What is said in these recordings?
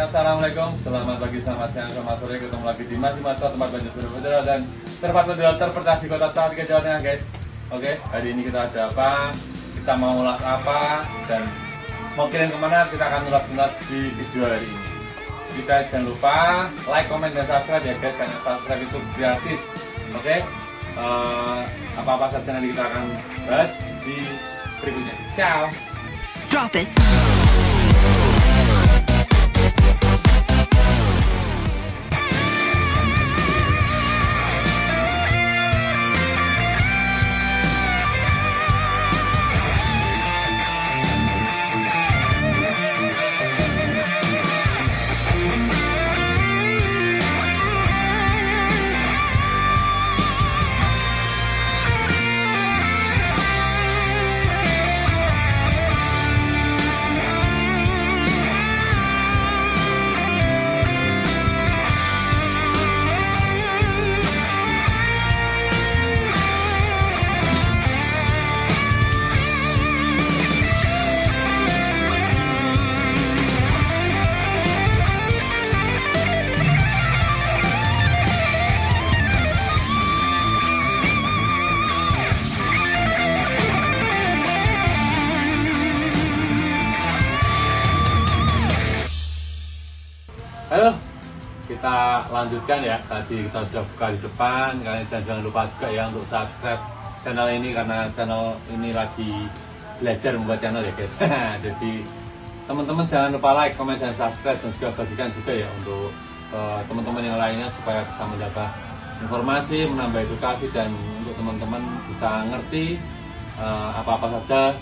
Assalamualaikum, selamat pagi, selamat siang, selamat sore. Ketemu lagi di Mas Master, tempat belajar berbeda dan tempat belajar terpercaya di kota Salatiga, Jawa Tengah, guys. Oke, hari ini kita ada apa? Kita mau ulas apa? Dan mau kirim kemana? Kita akan ulas di video hari ini. Kita jangan lupa like, comment, dan subscribe ya guys, karena subscribe itu gratis. Oke, apa-apa saja nanti kita akan bahas di berikutnya. Ciao. Drop it. Halo, kita lanjutkan ya. Tadi kita sudah buka di depan. Kalian jangan lupa juga ya untuk subscribe channel ini, karena channel ini lagi belajar membuat channel ya guys. Jadi teman-teman jangan lupa like, comment, dan subscribe, dan juga bagikan juga ya untuk teman-teman yang lainnya supaya bisa mendapat informasi, menambah edukasi, dan untuk teman-teman bisa ngerti apa-apa saja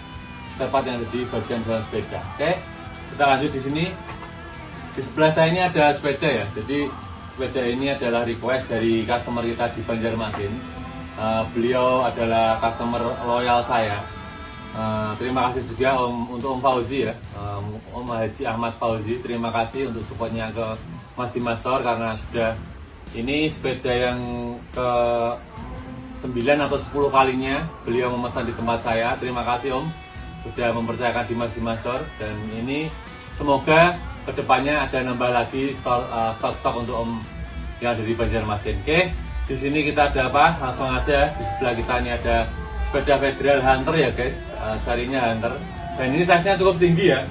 spare part yang ada di bagian dalam sepeda. Oke, kita lanjut di sini. Di sebelah saya ini ada sepeda ya, jadi sepeda ini adalah request dari customer kita di Banjarmasin. Beliau adalah customer loyal saya. Terima kasih juga untuk Om Fauzi ya, Om Haji Ahmad Fauzi. Terima kasih untuk supportnya ke Mas Dimas Store, karena sudah ini sepeda yang ke 9 atau 10 kalinya beliau memesan di tempat saya. Terima kasih Om sudah mempercayakan di Mas Dimas Store, dan ini semoga kedepannya ada nambah lagi stok-stok untuk Om yang ada di Banjarmasin. Oke, di sini kita ada apa? Langsung aja. Di sebelah kita ini ada sepeda Federal Hunter ya guys, serinya Hunter. Dan ini size-nya cukup tinggi ya.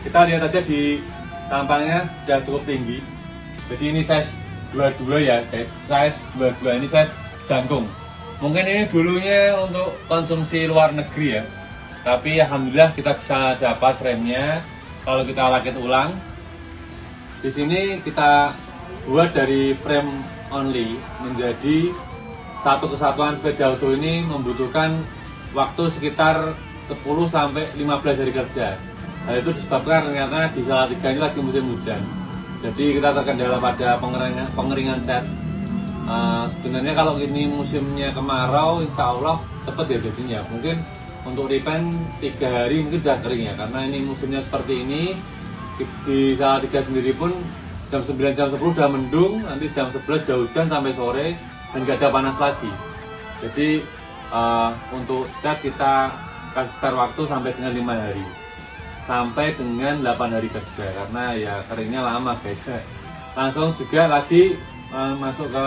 Kita lihat aja di tampangnya udah cukup tinggi. Jadi ini size 22 ya guys, size 22. Ini size jangkung. Mungkin ini dulunya untuk konsumsi luar negeri ya, tapi alhamdulillah kita bisa dapat frame-nya kalau kita rakit ulang. Di sini kita buat dari frame only menjadi satu kesatuan. Sepeda auto ini membutuhkan waktu sekitar 10 sampai 15 hari kerja. Hal itu disebabkan ternyata di Salatiga ini lagi musim hujan. Jadi kita terkendala pada pengeringan cat. Sebenarnya kalau ini musimnya kemarau, insya Allah cepat ya jadinya. Mungkin untuk repaint 3 hari mungkin udah kering ya, karena ini musimnya seperti ini. Di Salatiga sendiri pun jam 9, jam 10 udah mendung, nanti jam 11 udah hujan sampai sore dan gak ada panas lagi. Jadi untuk cat kita kasih spare waktu sampai dengan 5 hari, sampai dengan 8 hari kerja, karena ya keringnya lama guys. Langsung juga lagi masuk ke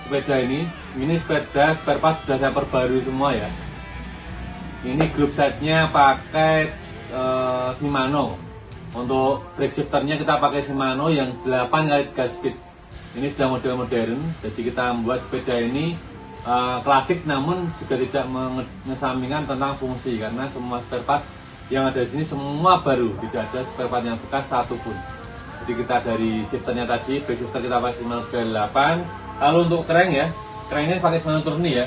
sepeda ini. Ini sepeda spare part sudah saya perbarui semua ya. Ini group setnya pakai Shimano. Untuk brake shifternya kita pakai Shimano yang 8x3 speed. Ini sudah model modern. Jadi kita membuat sepeda ini klasik, namun juga tidak mengesampingkan tentang fungsi, karena semua spare part yang ada di sini semua baru, tidak ada spare part yang bekas satupun. Jadi kita dari shifternya tadi, brake shifter kita pakai Shimano 38. Lalu untuk crank ya, cranknya pakai Shimano Tourney ya.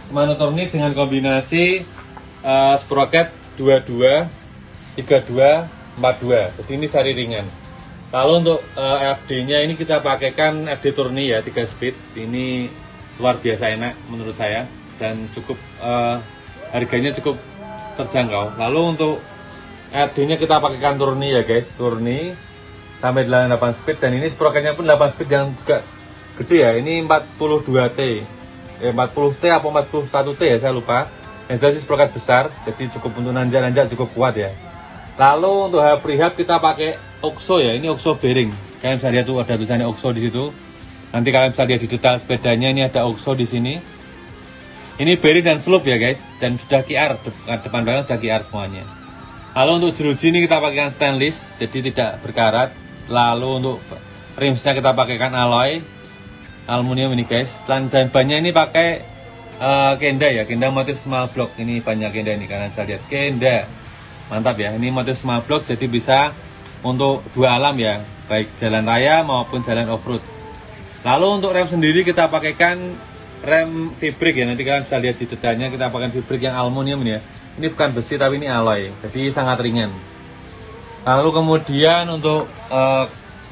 Shimano Tourney dengan kombinasi sprocket 22, 32, 42. Jadi ini seri ringan. Lalu untuk FD-nya ini kita pakaikan FD Tourney ya, 3 speed. Ini luar biasa enak menurut saya, dan cukup harganya cukup terjangkau. Lalu untuk FD-nya kita pakaikan Tourney ya guys, Tourney sampai 8 speed, dan ini sprocketnya pun 8 speed yang juga gede ya. Ini 42T, 40T apa 41T ya, saya lupa. Yang jelas sprocket besar, jadi cukup untuk nanjak-nanjak cukup kuat ya. Lalu untuk hub rehab kita pakai OXO ya, ini OXO bearing. Kalian bisa lihat tuh ada tulisannya OXO di situ. Nanti kalian bisa lihat di detail sepedanya, ini ada OXO di sini. Ini bearing dan slope ya guys, dan sudah QR, depan belakang sudah QR semuanya. Lalu untuk jeruji ini kita pakaikan stainless, jadi tidak berkarat. Lalu untuk rimsnya kita pakaikan alloy aluminium ini guys. Dan bannya ini pakai Kenda ya, Kenda motif small block. Ini banyak Kenda ini, kalian bisa lihat Kenda. Mantap ya, ini motif small block jadi bisa untuk dua alam ya, baik jalan raya maupun jalan off-road. Lalu untuk rem sendiri kita pakaikan rem vibrik ya, nanti kalian bisa lihat di detailnya. Kita pakaikan vibrik yang aluminium ya. Ini bukan besi tapi ini alloy, jadi sangat ringan. Lalu kemudian untuk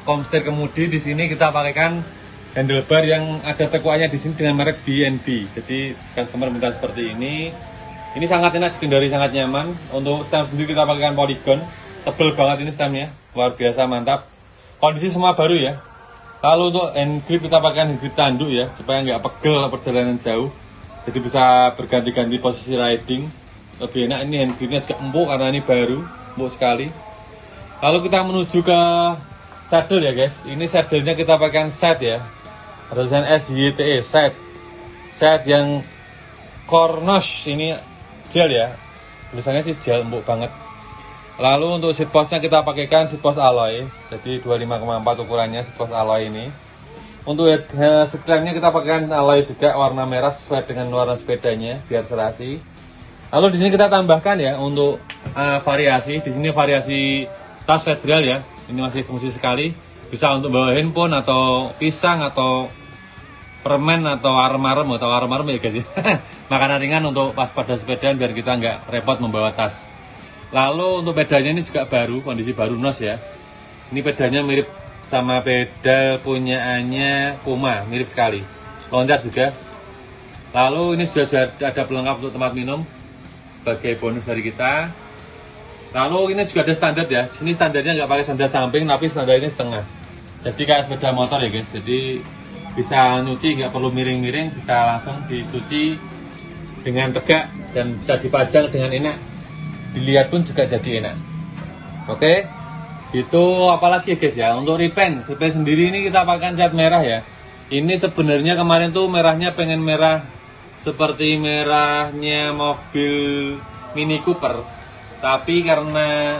komstir kemudi di sini kita pakaikan handlebar yang ada tekuannya di sini dengan merek B&B. Jadi customer minta seperti ini. Ini sangat enak dikendari, sangat nyaman. Untuk stem sendiri kita pakaikan polygon, tebel banget ini stemnya, luar biasa mantap. Kondisi semua baru ya. Lalu untuk hand grip kita pakaikan hand grip tanduk ya, supaya nggak pegel perjalanan jauh. Jadi bisa berganti-ganti posisi riding, lebih enak. Ini hand gripnya juga empuk karena ini baru, empuk sekali. Lalu kita menuju ke saddle ya guys. Ini saddlenya kita pakaikan set ya, ada tulisan SYTE set yang Cornosh, ini gel ya, tulisannya sih gel, empuk banget. Lalu untuk seat postnya kita pakaikan seat post alloy, jadi 25,4 ukurannya seat post alloy ini. Untuk seat clampnya kita pakaikan alloy juga warna merah sesuai dengan warna sepedanya biar serasi. Lalu di sini kita tambahkan ya untuk variasi, di sini variasi tas federal ya, ini masih fungsi sekali, bisa untuk bawa handphone atau pisang atau permen atau arem-arem ya guys ya. Makanan ringan untuk pas pada sepedaan biar kita nggak repot membawa tas. Lalu untuk pedalnya ini juga baru, kondisi baru NOS ya. Ini pedalnya mirip sama pedal punyaannya Puma, mirip sekali. Loncat juga. Lalu ini sudah ada pelengkap untuk tempat minum sebagai bonus dari kita. Lalu ini juga ada standar ya. Sini standarnya nggak pakai standar samping, tapi standarnya setengah. Jadi kayak sepeda motor ya guys. Jadi bisa nyuci, nggak perlu miring-miring, bisa langsung dicuci dengan tegak dan bisa dipajang dengan enak. Dilihat pun juga jadi enak. Oke, itu apalagi ya guys ya. Untuk repaint sendiri ini kita pakai cat merah ya. Ini sebenarnya kemarin tuh merahnya pengen merah seperti merahnya mobil Mini Cooper, tapi karena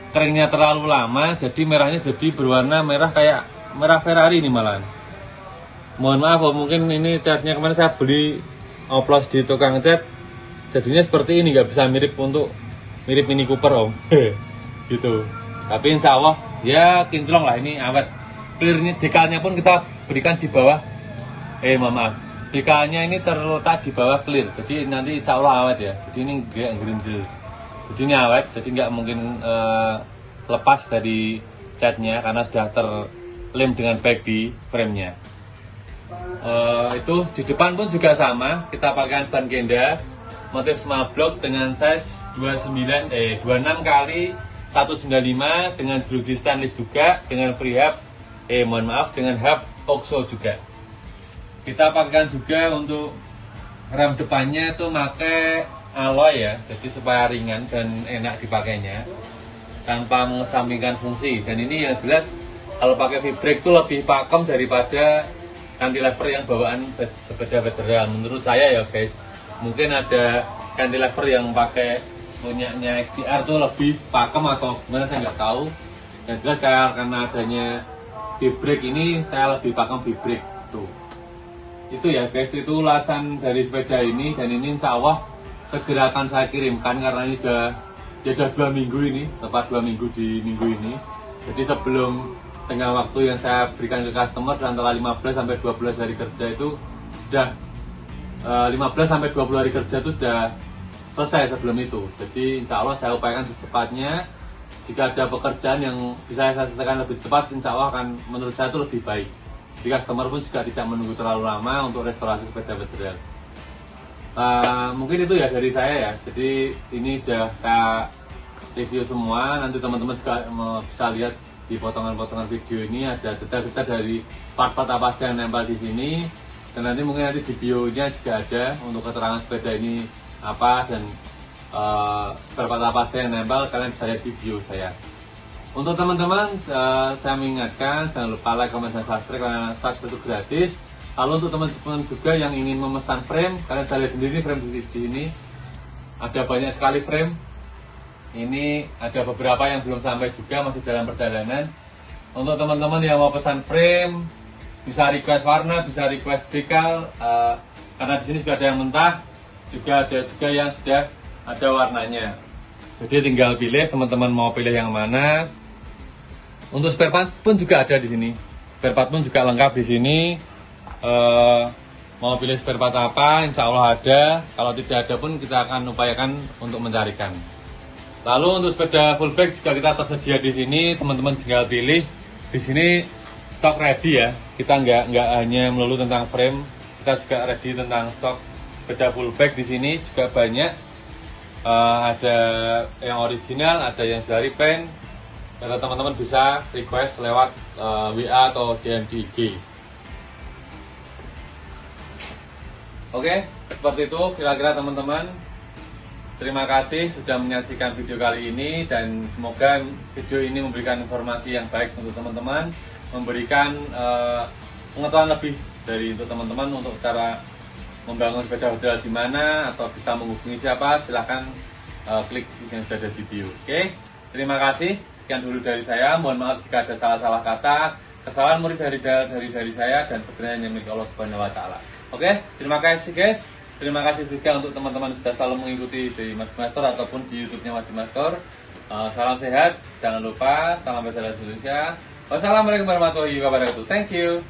keringnya terlalu lama, jadi merahnya jadi berwarna merah kayak merah Ferrari ini malahan. Mohon maaf, mungkin ini catnya kemarin saya beli oplos di tukang cat, jadinya seperti ini, nggak bisa mirip Mini Cooper om. Gitu. Tapi insya Allah ya kinclong lah, ini awet. Clearnya dekalnya pun kita berikan di bawah. Maaf, dekalnya ini terletak di bawah clear, jadi nanti insya Allah awet ya. Jadi ini nggak gerinjel, jadi ini awet, jadi nggak mungkin lepas dari catnya karena sudah terlem dengan baik di frame-nya. Itu di depan pun juga sama, kita pakai ban Kenda motif small block dengan size 26 kali 195 dengan jeruji stainless juga, dengan free hub dengan hub OXO juga. Kita pakaikan juga untuk rem depannya itu pakai alloy ya, jadi supaya ringan dan enak dipakainya tanpa mengesampingkan fungsi. Dan ini yang jelas kalau pakai V-brake itu lebih pakem daripada cantilever yang bawaan sepeda federal menurut saya ya guys. Mungkin ada cantilever yang pakai punyanya XTR tuh lebih pakem atau gimana saya nggak tahu. Yang jelas karena adanya V-brake ini saya lebih pakem V-brake tuh. Itu ya guys, itu ulasan dari sepeda ini, dan ini insya Allah segera akan saya kirimkan karena ini udah 2 minggu ini, tepat 2 minggu di minggu ini. Jadi sebelum tengah waktu yang saya berikan ke customer antara 15 sampai 12 hari kerja itu sudah 15 sampai 20 hari kerja itu sudah selesai sebelum itu. Jadi insya Allah saya upayakan secepatnya. Jika ada pekerjaan yang bisa saya selesaikan lebih cepat, insya Allah akan menurut saya itu lebih baik. Jadi customer pun juga tidak menunggu terlalu lama untuk restorasi sepeda federal. Mungkin itu ya dari saya ya. Jadi ini sudah saya review semua. Nanti teman-teman juga bisa lihat di potongan-potongan video ini ada detail-detail dari part-part apa sih yang nempel di sini. Dan nanti mungkin nanti di bio-nya juga ada untuk keterangan sepeda ini apa dan spare part apa sih yang nempel, kalian bisa lihat di video saya. Untuk teman-teman, saya mengingatkan jangan lupa like, comment, dan subscribe karena subscribe itu gratis. Lalu untuk teman-teman juga yang ingin memesan frame, kalian bisa lihat sendiri frame di sini ada banyak sekali frame. Ini ada beberapa yang belum sampai juga, masih dalam perjalanan. Untuk teman-teman yang mau pesan frame, bisa request warna, bisa request decal, karena di sini sudah ada yang mentah, juga ada juga yang sudah ada warnanya. Jadi tinggal pilih, teman-teman mau pilih yang mana. Untuk spare part pun juga ada di sini. Spare part pun juga lengkap di sini. Mau pilih spare part apa, insya Allah ada. Kalau tidak ada pun kita akan upayakan untuk mencarikan. Lalu untuk sepeda full bike juga kita tersedia di sini. Teman-teman tinggal pilih. Di sini stok ready ya. Kita nggak hanya melulu tentang frame, kita juga ready tentang stok sepeda full bike di sini juga banyak. Ada yang original, ada yang dari pen. Karena teman-teman bisa request lewat WA atau DM di IG. Oke, seperti itu kira-kira teman-teman. Terima kasih sudah menyaksikan video kali ini dan semoga video ini memberikan informasi yang baik untuk teman-teman, memberikan pengetahuan lebih dari untuk teman-teman untuk cara membangun sepeda hotel di mana atau bisa menghubungi siapa, silahkan klik yang sudah ada di bio. Oke, terima kasih. Sekian dulu dari saya. Mohon maaf jika ada salah-salah kata, kesalahan murid dari saya dan kebenaran yang milik Allah Subhanahu wa Ta'ala. Oke, terima kasih guys. Terima kasih juga untuk teman-teman sudah selalu mengikuti di Mas Master ataupun di YouTube-nya Mas Master. Salam sehat, jangan lupa salam bahasa Indonesia. Wassalamualaikum warahmatullahi wabarakatuh. Thank you.